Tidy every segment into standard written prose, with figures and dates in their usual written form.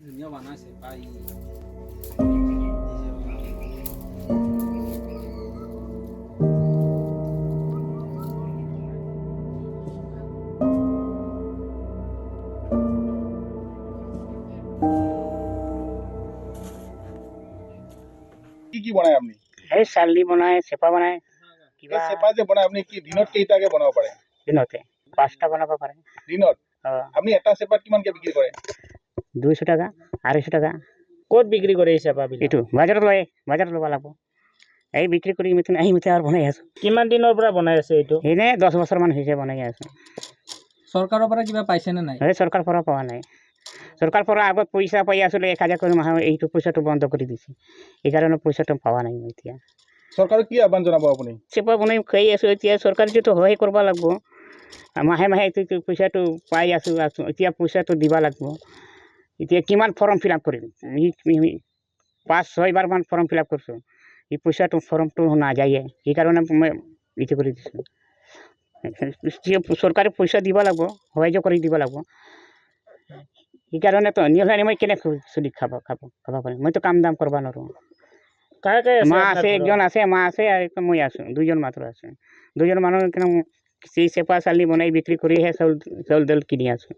ধুনীয়া বনাইছে পাই কি কি বনায় আপনি? এই চালি বনায়, চেপা বনায়, কিবা এই চেপা যে বনায় আপনি কি দিনত কেইটাকে বনাব পাৰে? দিনতে 5টা বনাব পাৰে। দিনত অঁ, আপনি এটা চেপাত কিমানকে বিক্ৰি কৰে? 200 টাকা, 250 টাকা। ক'ত বিক্ৰী কৰে এই চেপাবিলাক? এইটো বাজাৰত ল'ব লাগিব। এই বিক্ৰী কৰি আহি আৰু বনাই আছোঁ। কিমান দিনৰ পৰা বনাই আছে এইটো? এনে 10 বছৰমান হৈছে বনাই আছোঁ। চৰকাৰৰ পৰা কিবা পাইছেনে নাই? এই চৰকাৰ পৰা পোৱা নাই। চৰকাৰ পৰা আগত পইচা পাই আছিলোঁ 1000 কৰি মাহে, এইটো পইচাটো বন্ধ কৰি দিছে। সেইকাৰণে পইচাটো পোৱা নাই মই এতিয়া। চৰকাৰক কি আহ্বান জনাব আপুনি? চেপা বনাই খাই আছোঁ এতিয়া, চৰকাৰে যিটো সহায় কৰিব লাগিব। মাহে মাহে এইটো পইচাটো পাই আছোঁ, এতিয়া পইচাটো দিব লাগিব। এতিয়া কিমান ফৰ্ম ফিল আপ কৰিম? 5-6 বাৰমান ফৰ্ম ফিল আপ কৰিছোঁ। এই পইচাটো ফৰ্মটো নাযায়ে, সেইকাৰণে মই এইটো কৰি দিছোঁ। চৰকাৰে পইচা দিব লাগিব, সহায় কৰি দিব লাগিব। সেইকাৰণেতো নহ'লে মই কেনেকৈ চলি খাব পাৰিম? মইতো কাম দাম কৰিব নোৱাৰোঁ। কাই কাই আছে মা আপোনাৰ আছে, ঘৰত? একজন আছে, মা আছে আৰু মই আছোঁ, 2জন মাত্ৰ আছে। 2জন মানুহ সেই চেপা চালি বনাই বিক্ৰী কৰিহে চাউল দাইল কিনি আছোঁ।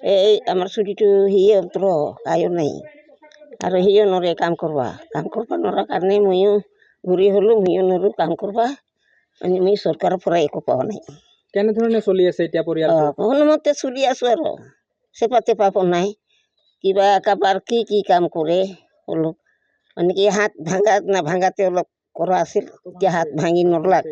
এই আমাৰ চুলিটো সিয়ে অন্তৰ আয়ো নাই আৰু সিও নৰে কাম কৰিব নোৱাৰা কাৰণে ময়ো ঘূৰি হ'লোঁ, ময়ো নৰোঁ কাম কৰিব। মানে মই চৰকাৰৰ পৰা একো পোৱা নাই। কেনেধৰণে চলি আছে এতিয়া পৰিয়ালটো? কোনোমতে চলি আছোঁ আৰু চেপা তেপা বনাই কিবা কাৰোবাৰ কি কাম কৰে অলপ, মানে কি হাত ভাঙাতে অলপ কৰা আছিল, এতিয়া হাত ভাঙি নৰলাক।